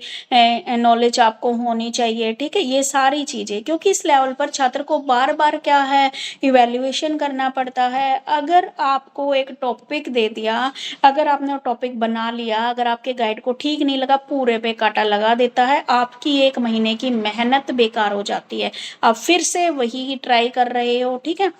नॉलेज आपको होनी चाहिए, ठीक है। ये सारी चीज़ें, क्योंकि इस लेवल पर छात्र को बार बार क्या है इवैल्यूएशन करना पड़ता है। अगर आपको एक टॉपिक दे दिया, अगर आपने वो टॉपिक बना लिया, अगर आपके गाइड को ठीक नहीं लगा, पूरे पे काटा लगा देता है, आपकी 1 महीने की मेहनत बेकार हो जाती है। आप फिर से वही ट्राई कर रहे हो, ठीक है।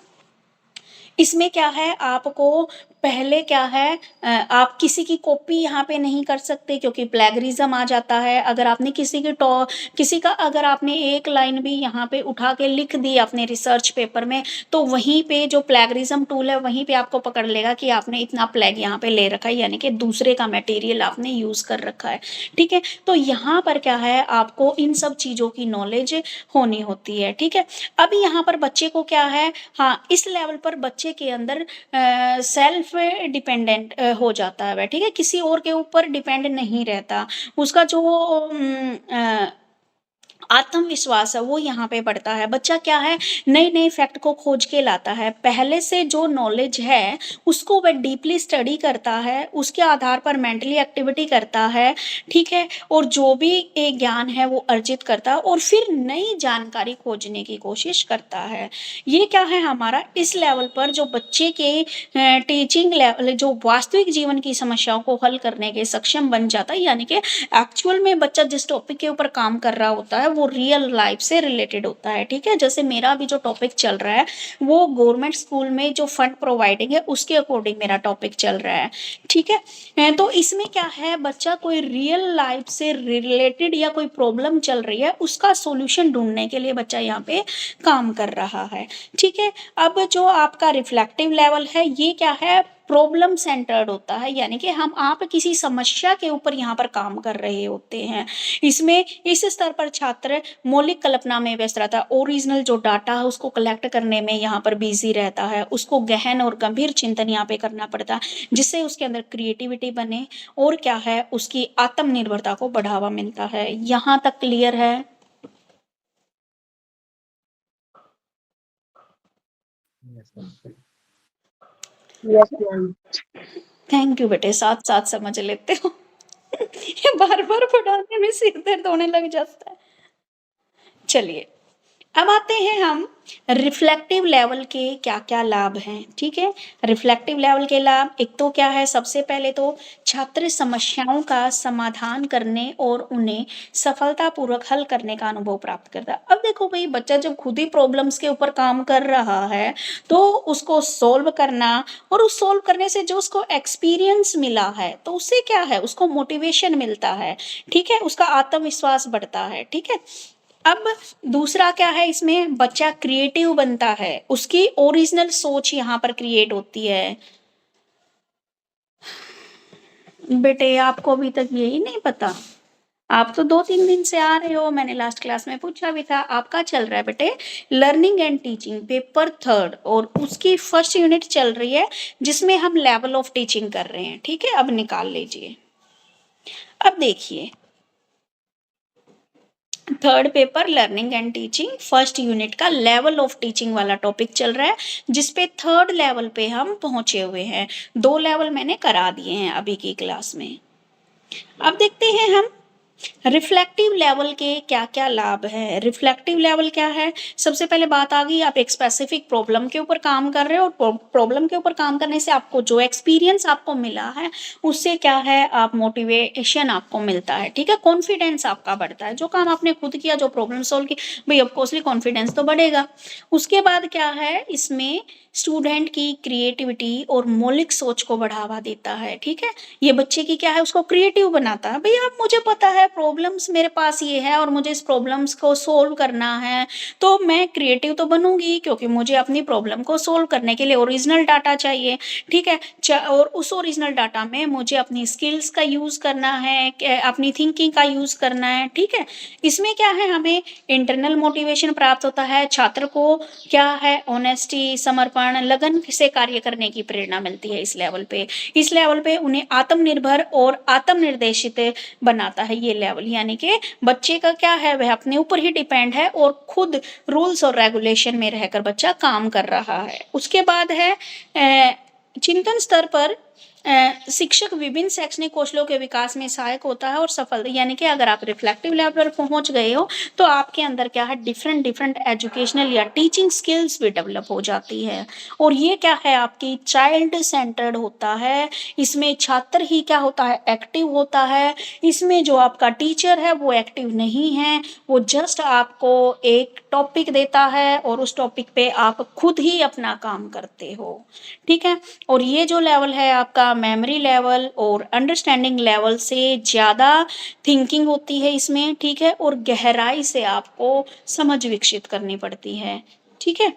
इसमें क्या है आपको पहले क्या है आप किसी की कॉपी यहाँ पे नहीं कर सकते, क्योंकि प्लेगरिज्म आ जाता है। अगर आपने किसी का अगर आपने एक लाइन भी यहाँ पे उठा के लिख दी अपने रिसर्च पेपर में, तो वहीं पे जो प्लेगरिज्म टूल है वहीं पे आपको पकड़ लेगा कि आपने इतना प्लेग यहाँ पे ले रखा है, यानी कि दूसरे का मटेरियल आपने यूज़ कर रखा है, ठीक है। तो यहाँ पर क्या है आपको इन सब चीज़ों की नॉलेज होनी होती है, ठीक है। अब यहाँ पर बच्चे को क्या है, हाँ, इस लेवल पर बच्चे के अंदर सेल्फ डिपेंडेंट हो जाता है वह, ठीक है, किसी और के ऊपर डिपेंड नहीं रहता। उसका जो आत्मविश्वास है वो यहाँ पे बढ़ता है। बच्चा क्या है नए नए फैक्ट को खोज के लाता है, पहले से जो नॉलेज है उसको वह डीपली स्टडी करता है, उसके आधार पर मेंटली एक्टिविटी करता है, ठीक है, और जो भी एक ज्ञान है वो अर्जित करता है और फिर नई जानकारी खोजने की कोशिश करता है। ये क्या है हमारा इस लेवल पर जो बच्चे के टीचिंग लेवल जो वास्तविक जीवन की समस्याओं को हल करने के सक्षम बन जाता है, यानी कि एक्चुअल में बच्चा जिस टॉपिक के ऊपर काम कर रहा होता है वो रियल लाइफ से रिलेटेड होता है, ठीक है। जैसे मेरा अभी जो टॉपिक चल रहा है वो गवर्नमेंट स्कूल में जो फंड प्रोवाइडिंग है उसके अकॉर्डिंग मेरा टॉपिक चल रहा है, ठीक है। तो इसमें क्या है बच्चा कोई रियल लाइफ से रिलेटेड या कोई प्रॉब्लम चल रही है उसका सॉल्यूशन ढूंढने के लिए बच्चा यहाँ पे काम कर रहा है, ठीक है। अब जो आपका रिफ्लेक्टिव लेवल है ये क्या है प्रॉब्लम सेंटर्ड होता है, यानी कि आप किसी समस्या के ऊपर यहाँ पर काम कर रहे होते हैं। इसमें इस स्तर पर छात्र मौलिक कल्पना में व्यस्त रहता है, ओरिजिनल जो डाटा है उसको कलेक्ट करने में यहाँ पर बिजी रहता है, उसको गहन और गंभीर चिंतन यहाँ पे करना पड़ता है जिससे उसके अंदर क्रिएटिविटी बने और क्या है उसकी आत्मनिर्भरता को बढ़ावा मिलता है। यहाँ तक क्लियर है? Yes, ma'am. थैंक यू बेटे, साथ साथ समझ लेते हो। ये बार बार पढ़ाने में सिर दर्द होने लग जाता है। चलिए अब आते हैं हम रिफ्लेक्टिव लेवल के क्या क्या लाभ हैं, ठीक है। रिफ्लेक्टिव लेवल के लाभ एक तो क्या है सबसे पहले तो छात्र समस्याओं का समाधान करने और उन्हें सफलतापूर्वक हल करने का अनुभव प्राप्त करता है। अब देखो भाई बच्चा जब खुद ही प्रॉब्लम्स के ऊपर काम कर रहा है तो उसको सोल्व करना और उस सोल्व करने से जो उसको एक्सपीरियंस मिला है तो उससे क्या है उसको मोटिवेशन मिलता है, ठीक है, उसका आत्मविश्वास बढ़ता है, ठीक है। अब दूसरा क्या है इसमें बच्चा क्रिएटिव बनता है, उसकी ओरिजिनल सोच यहाँ पर क्रिएट होती है। बेटे आपको अभी तक यही नहीं पता? आप तो 2-3 दिन से आ रहे हो, मैंने लास्ट क्लास में पूछा भी था। आपका चल रहा है बेटे लर्निंग एंड टीचिंग पेपर 3 और उसकी फर्स्ट यूनिट चल रही है जिसमें हम लेवल ऑफ टीचिंग कर रहे हैं, ठीक है। अब निकाल लीजिए। अब देखिए 3rd paper learning and teaching first unit का लेवल ऑफ टीचिंग वाला टॉपिक चल रहा है जिसपे 3rd लेवल पे हम पहुंचे हुए हैं। 2 लेवल मैंने करा दिए हैं अभी की क्लास में। अब देखते हैं हम रिफ्लेक्टिव लेवल के क्या क्या लाभ है। रिफ्लेक्टिव लेवल क्या है सबसे पहले बात आ गई आप एक स्पेसिफिक प्रॉब्लम के ऊपर काम कर रहे हो और प्रॉब्लम के ऊपर काम करने से आपको जो एक्सपीरियंस आपको मिला है उससे क्या है आप मोटिवेशन आपको मिलता है, ठीक है, कॉन्फिडेंस आपका बढ़ता है। जो काम आपने खुद किया जो प्रॉब्लम सॉल्व की भाई ऑफकोर्सली कॉन्फिडेंस तो बढ़ेगा। उसके बाद क्या है इसमें स्टूडेंट की क्रिएटिविटी और मौलिक सोच को बढ़ावा देता है, ठीक है। ये बच्चे की क्या है उसको क्रिएटिव बनाता है। भैया अब मुझे पता है प्रॉब्लम्स मेरे पास ये है और मुझे इस प्रॉब्लम्स को सोल्व करना है तो मैं क्रिएटिव तो बनूंगी क्योंकि मुझे अपनी प्रॉब्लम को सोल्व करने के लिए ओरिजिनल डाटा चाहिए, ठीक है। और उस ओरिजिनल डाटा में मुझे अपनी स्किल्स का यूज करना है, अपनी थिंकिंग का यूज करना है, ठीक है। इसमें क्या है हमें इंटरनल मोटिवेशन प्राप्त होता है, छात्र को क्या है ऑनेस्टी समर्पण लगन से कार्य करने की प्रेरणा मिलती है। इस लेवल पे उन्हें आत्मनिर्भर और आत्मनिर्देशित बनाता है ये लेवल, यानी कि बच्चे का क्या है वह अपने ऊपर ही डिपेंड है और खुद रूल्स और रेगुलेशन में रहकर बच्चा काम कर रहा है। उसके बाद है चिंतन स्तर पर शिक्षक विभिन्न शैक्षणिक कौशलों के विकास में सहायक होता है और सफल, यानी कि अगर आप रिफ्लेक्टिव लेवल पर पहुंच गए हो तो आपके अंदर क्या है, डिफरेंट डिफरेंट एजुकेशनल या टीचिंग स्किल्स भी डेवलप हो जाती है। और ये क्या है, आपकी चाइल्ड सेंटर्ड होता है। इसमें छात्र ही क्या होता है, एक्टिव होता है। इसमें जो आपका टीचर है वो एक्टिव नहीं है, वो जस्ट आपको एक टॉपिक देता है और उस टॉपिक पे आप खुद ही अपना काम करते हो। ठीक है। और ये जो लेवल है आपका मेमोरी लेवल और अंडरस्टैंडिंग लेवल से ज़्यादा थिंकिंग होती है इसमें। ठीक है। और गहराई से आपको समझ विकसित करनी पड़ती है। ठीक है।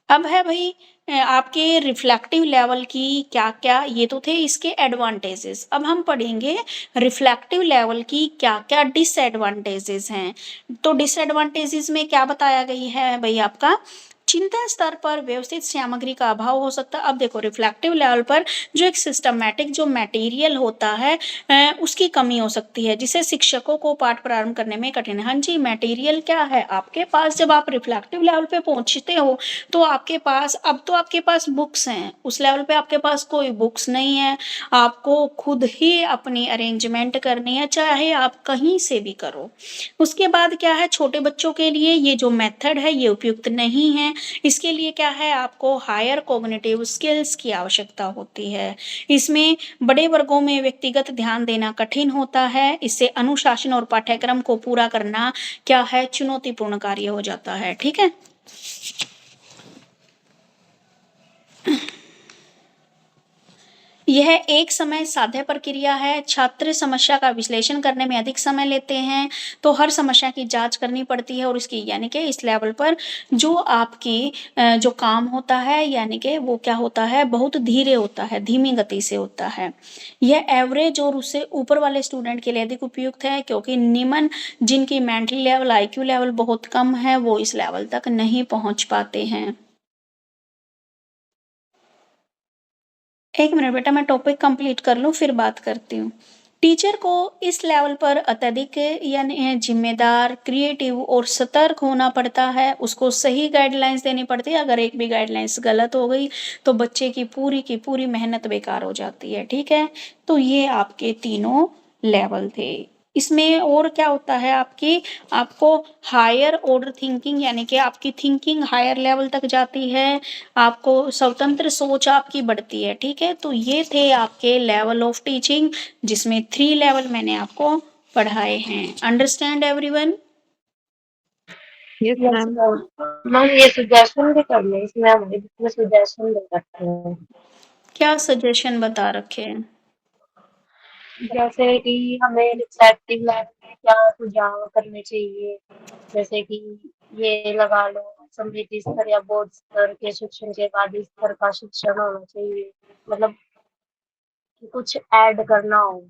अब है भाई आपके रिफ्लेक्टिव लेवल की क्या क्या, ये तो थे इसके एडवांटेजेस। अब हम पढ़ेंगे रिफ्लेक्टिव लेवल की क्या क्या डिसएडवांटेजेस हैं। तो डिसएडवांटेजेस में क्या बताया गई है भाई, आपका चिंतन स्तर पर व्यवस्थित सामग्री का अभाव हो सकता है। अब देखो रिफ्लेक्टिव लेवल पर जो एक सिस्टमैटिक जो मटेरियल होता है उसकी कमी हो सकती है, जिससे शिक्षकों को पाठ प्रारंभ करने में कठिन है। हाँ जी, मटेरियल क्या है आपके पास, जब आप रिफ्लेक्टिव लेवल पे पहुंचते हो तो आपके पास, अब तो आपके पास बुक्स हैं, उस लेवल पे आपके पास कोई बुक्स नहीं है। आपको खुद ही अपनी अरेंजमेंट करनी है, चाहे आप कहीं से भी करो। उसके बाद क्या है, छोटे बच्चों के लिए ये जो मेथड है ये उपयुक्त नहीं है। इसके लिए क्या है, आपको हायर कॉग्निटिव स्किल्स की आवश्यकता होती है। इसमें बड़े वर्गों में व्यक्तिगत ध्यान देना कठिन होता है। इससे अनुशासन और पाठ्यक्रम को पूरा करना क्या है, चुनौतीपूर्ण कार्य हो जाता है। ठीक है। यह एक समय साध्य प्रक्रिया है। छात्र समस्या का विश्लेषण करने में अधिक समय लेते हैं, तो हर समस्या की जांच करनी पड़ती है और इसकी, यानी कि इस लेवल पर जो आपकी जो काम होता है, यानी कि वो क्या होता है, बहुत धीरे होता है, धीमी गति से होता है। यह एवरेज और उससे ऊपर वाले स्टूडेंट के लिए अधिक उपयुक्त है, क्योंकि निम्न जिनकी मेंटल लेवल, IQ लेवल बहुत कम है, वो इस लेवल तक नहीं पहुंच पाते हैं। एक मिनट बेटा, मैं टॉपिक कंप्लीट कर लूँ फिर बात करती हूँ। टीचर को इस लेवल पर अत्यधिक यानी जिम्मेदार, क्रिएटिव और सतर्क होना पड़ता है। उसको सही गाइडलाइंस देनी पड़ती है। अगर एक भी गाइडलाइंस गलत हो गई तो बच्चे की पूरी मेहनत बेकार हो जाती है। ठीक है। तो ये आपके तीनों लेवल थे। इसमें और क्या होता है, आपको हायर ऑर्डर थिंकिंग, यानी कि आपकी थिंकिंग हायर लेवल तक जाती है। आपको स्वतंत्र सोच आपकी बढ़ती है। ठीक है। तो ये थे आपके लेवल ऑफ टीचिंग, जिसमें 3 लेवल मैंने आपको पढ़ाए हैं। Understand everyone? Yes yes ma'am. Ma'am. Ma'am ये सजेशन भी कर लें, इसमें हमारी बुक में सजेशन दे रखे हैं। क्या सजेशन बता रखे हैं? जैसे कि हमें रिफ्लेक्टिव लेवल में क्या सुझाव करने चाहिए, जैसे कि ये लगा लो समृद्धि स्तर या बोर्ड स्तर के शिक्षण के बाद इस स्तर का शिक्षण होना चाहिए, मतलब कि कुछ ऐड करना हो।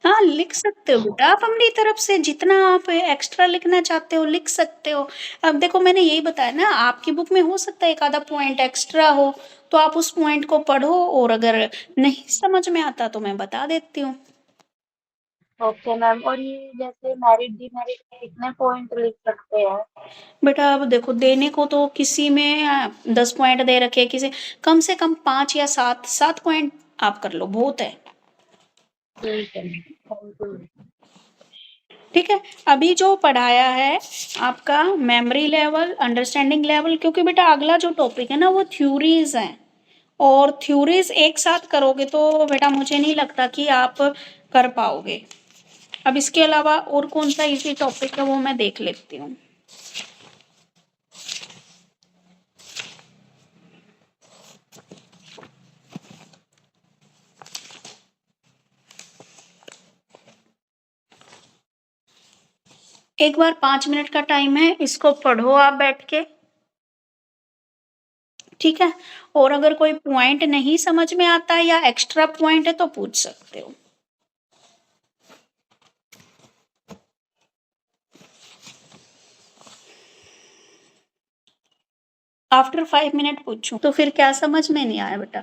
हाँ, लिख सकते हो बेटा, आप अपनी तरफ से जितना आप एक्स्ट्रा लिखना चाहते हो लिख सकते हो। अब देखो मैंने यही बताया ना, आपकी बुक में हो सकता है एक आधा पॉइंट एक्स्ट्रा हो, तो आप उस पॉइंट को पढ़ो, और अगर नहीं समझ में आता तो मैं बता देती हूँ। Okay ma'am. और ये जैसे मेरिट डिमेरिट कितने पॉइंट लिख सकते हैं? बेटा अब देखो, देने को तो किसी में 10 पॉइंट दे रखे, किसी कम से कम 5 या 7 पॉइंट आप कर लो, बहुत है। ठीक है मैम, थैंक यू। ठीक है। अभी जो पढ़ाया है आपका मेमोरी लेवल, अंडरस्टैंडिंग लेवल, क्योंकि बेटा अगला जो टॉपिक है ना वो थ्योरीज है, और थ्योरीज एक साथ करोगे तो बेटा मुझे नहीं लगता कि आप कर पाओगे। अब इसके अलावा और कौन सा इजी टॉपिक है वो मैं देख लेती हूँ। एक बार 5 मिनट का टाइम है, इसको पढ़ो आप बैठ के। ठीक है। और अगर कोई पॉइंट नहीं समझ में आता या एक्स्ट्रा पॉइंट है तो पूछ सकते हो। आफ्टर 5 मिनट पूछूं तो फिर क्या समझ में नहीं आया बेटा?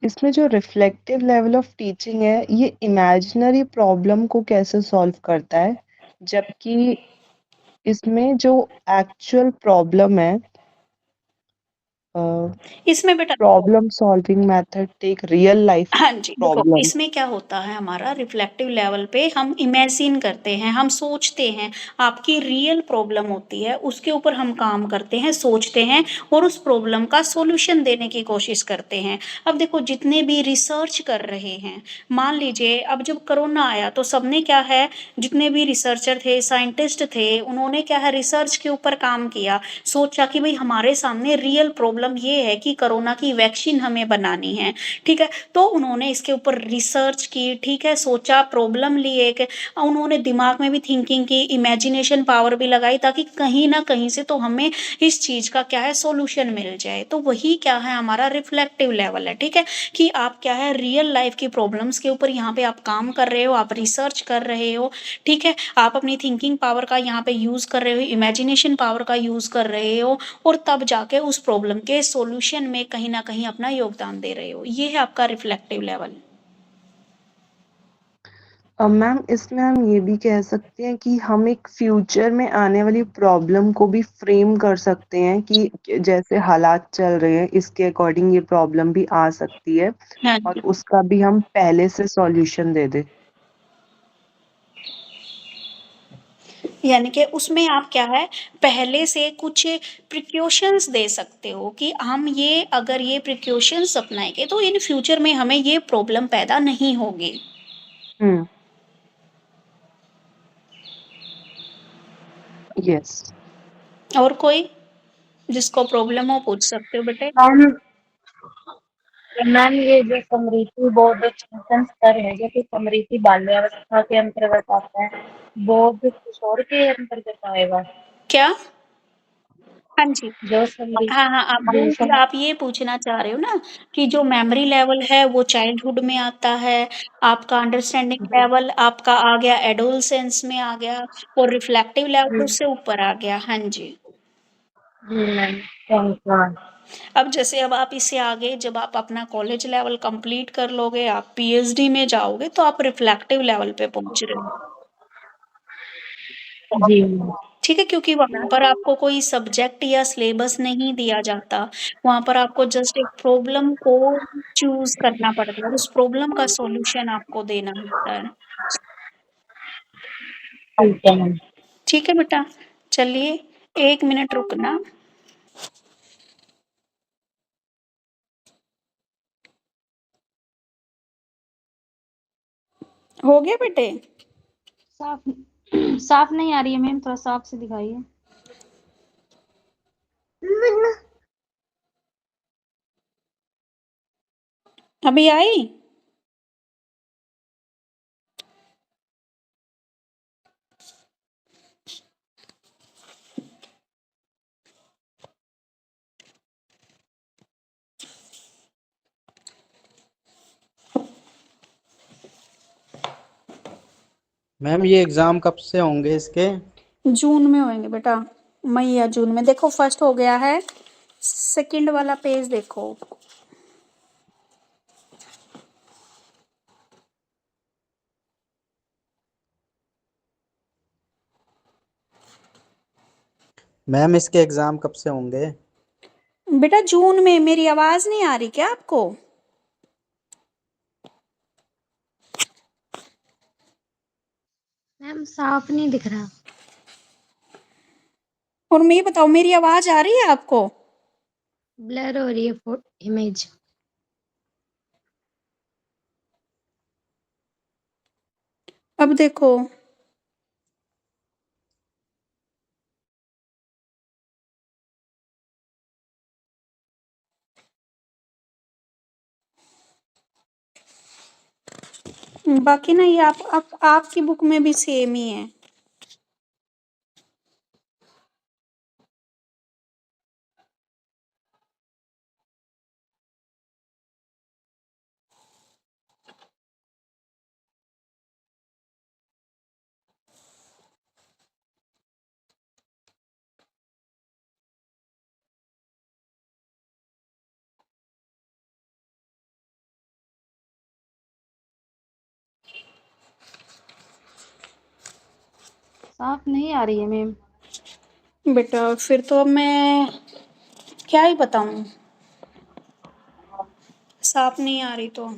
इसमें जो रिफ्लेक्टिव लेवल ऑफ टीचिंग है ये इमेजिनरी प्रॉब्लम को कैसे सॉल्व करता है, जबकि इसमें जो एक्चुअल प्रॉब्लम है इसमें बेटा problem solving method take real life हाँ जी, देखो प्रॉब्लम। इसमें क्या होता है हमारा रिफ्लेक्टिव लेवल पे हम इमेजिन करते हैं, हम सोचते हैं, आपकी रियल प्रॉब्लम होती है, उसके ऊपर हम काम करते हैं, सोचते हैं और उस प्रॉब्लम का सॉल्यूशन देने की कोशिश करते हैं। अब देखो जितने भी रिसर्च कर रहे हैं, मान लीजिए अब जब कोरोना आया तो सबने क्या है, जितने भी रिसर्चर थे, साइंटिस्ट थे, उन्होंने क्या है रिसर्च के ऊपर काम किया, सोचा कि भई हमारे सामने रियल प्रॉब्लम ये है कि कोरोना की वैक्सीन हमें बनानी है, ठीक है? तो उन्होंने इसके ऊपर रिसर्च की, ठीक है, सोचा, प्रॉब्लम ली एक, उन्होंने दिमाग में भी थिंकिंग की, इमेजिनेशन पावर भी लगाई ताकि कहीं न कहीं से तो हमें इस चीज़ का क्या है सॉल्यूशन मिल जाए। तो वही क्या है हमारा रिफ्लेक्टिव लेवल है, ठीक है? कि आप क्या है रियल लाइफ़ की प्रॉब्लम्स के ऊपर यहाँ पे आप काम कर रहे हो, आप रिसर्च कर रहे हो, ठीक है? आप अपनी थिंकिंग पावर का यहाँ पे यूज़ कर रहे हो, इमेजिनेशन पावर का यूज़ कर रहे हो और तब जाके उस प्रॉब्लम के सॉल्यूशन में कहीं न कहीं अपना योगदान दे रहे हो। ये है आपका रिफ्लेक्टिव लेवल। मैम इसमें हम ये भी कह सकते हैं कि हम एक फ्यूचर में आने वाली प्रॉब्लम को भी फ्रेम कर सकते हैं कि जैसे हालात चल रहे हैं इसके अकॉर्डिंग ये प्रॉब्लम भी आ सकती है हाँ और जी। उसका भी हम पहले से सॉल्यूशन दे दें। यानी कि उसमें आप क्या है पहले से कुछ प्रिकॉशंस दे सकते हो कि हम ये अगर ये प्रिकॉशंस अपनाएँगे तो इन फ्यूचर में हमें ये प्रॉब्लम पैदा नहीं होगी। हुँ, यस। और कोई जिसको प्रॉब्लम हो पूछ सकते हो बेटे। मैम मैम ये जो समृद्धि बोध चिंतन स्तर है, जो कि समृद्धि बाल्यावस्था के अंतर्गत आता है, बोध किशोर के अंतर्गत आएगा। क्या? हाँ जी। जो समृद्धि हाँ, हाँ, आप ये पूछना चाह रहे हो ना कि जो मेमोरी लेवल है वो चाइल्डहुड में आता है, आपका अंडरस्टैंडिंग लेवल आपका आ गया एडोलसेंस में आ गया और रिफ्लेक्टिव लेवल जी उससे ऊपर आ गया। हाँ जी। Ma'am, thank you ma'am. अब जैसे अब आप इससे आगे जब आप अपना कॉलेज लेवल कंप्लीट कर लोगे, आप पीएचडी में जाओगे तो आप रिफ्लेक्टिव लेवल पे पहुँच रहे हो। जी मैम। ठीक है, क्योंकि वहाँ पर आपको कोई सब्जेक्ट या सिलेबस नहीं दिया जाता। वहाँ पर आपको जस्ट एक प्रॉब्लम को चूज़ करना पड़ता है और उस प्रॉब्लम का सॉल्यूशन आपको देना होता है। ठीक है मैम। ठीक है बेटा, चलिए 1 मिनट रुकना। हो गया बेटे? साफ साफ नहीं आ रही है मैम, थोड़ा साफ से दिखाइए। अभी आई? मैम ये एग्जाम कब से होंगे इसके? जून में होंगे बेटा, मई या जून में। देखो फर्स्ट हो गया है, सेकंड वाला पेज देखो। मैम इसके एग्जाम कब से होंगे? बेटा जून में। मेरी आवाज़ नहीं आ रही क्या आपको? मैम साफ नहीं दिख रहा। और मैं ये बताओ मेरी आवाज़ आ रही है आपको? ब्लर हो रही है इमेज। अब देखो। बाकी ना ये आप आपकी बुक में भी सेम ही है। साफ नहीं आ रही है मैम। बेटा फिर तो अब मैं क्या ही बताऊँ? साफ नहीं आ रही तो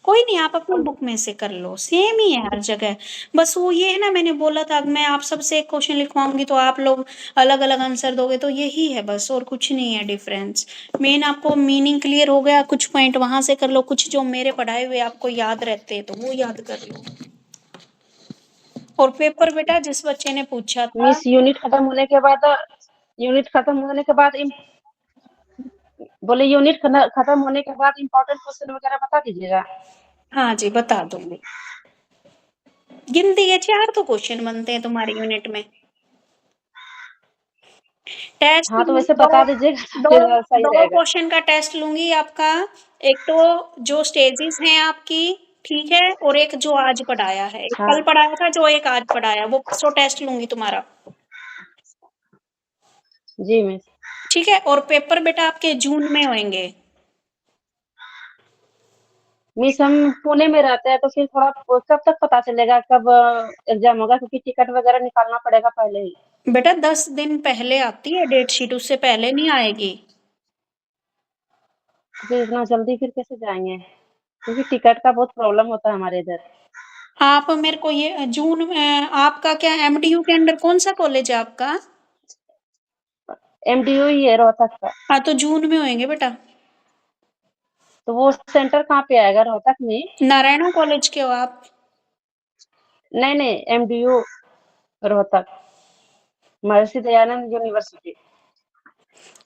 कोई नहीं, आप अपनी बुक में से कर लो, सेम ही है हर जगह। बस वो ये है ना, मैंने बोला था मैं आप सबसे एक क्वेश्चन लिखवाऊंगी तो आप लोग अलग अलग आंसर दोगे, तो यही है बस, और कुछ नहीं है डिफरेंस। मेन आपको मीनिंग क्लियर हो गया, कुछ पॉइंट वहां से कर लो, कुछ जो मेरे पढ़ाए हुए आपको याद रहते हैं तो वो याद कर लो। और पेपर बेटा जिस बच्चे ने पूछा था, मिस यूनिट खत्म होने के बाद बोले यूनिट खत्म होने के बाद इम्पोर्टेंट क्वेश्चन वगैरह बता दीजिएगा। हाँ जी बता दूंगी। गिनती के 4 तो क्वेश्चन बनते हैं तुम्हारी यूनिट में। टेस्ट हाँ तो वैसे दो बता दीजिएगा तो दो फिर सही दो रहेगा। क्वेश्चन का टेस्ट लूंगी आपका। एक तो जो स्टेजेस हैं आपकी, ठीक है, और एक जो आज पढ़ाया है, एक हाँ कल पढ़ाया था जो एक आज पढ़ाया, वो परसों टेस्ट लूंगी तुम्हारा। जी मिस। ठीक है, और पेपर बेटा आपके जून में होंगे। मिस हम पुणे में रहते हैं तो फिर थोड़ा कब तक पता चलेगा कब एग्जाम होगा, क्योंकि टिकट वगैरह निकालना पड़ेगा पहले ही। बेटा 10 दिन पहले आती है डेट शीट, उससे पहले नहीं आएगी। फिर इतना जल्दी फिर कैसे जाएंगे, क्योंकि टिकट का बहुत प्रॉब्लम होता है हमारे इधर। आप मेरे को ये जून में, आपका क्या एमडीयू के अंडर कौन सा कॉलेज है आपका? एमडीयू ही है रोहतक का। हाँ तो जून में होंगे बेटा। तो वो सेंटर कहाँ पे आएगा, रोहतक में? नारायणा कॉलेज के हो आप? नहीं नहीं, MDU Rohtak, Maharshi Dayanand university.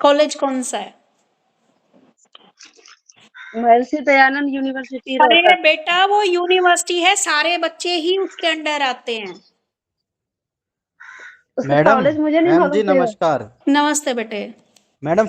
College कौन सा है? महर्षि दयानंद यूनिवर्सिटी अरे रोहतक। बेटा वो यूनिवर्सिटी है, सारे बच्चे ही उसके अंडर आते हैं। उसका मैडम, कॉलेज मुझे नहीं मैम मालूम जी फिर। नमस्कार। नमस्ते बेटे। मैडम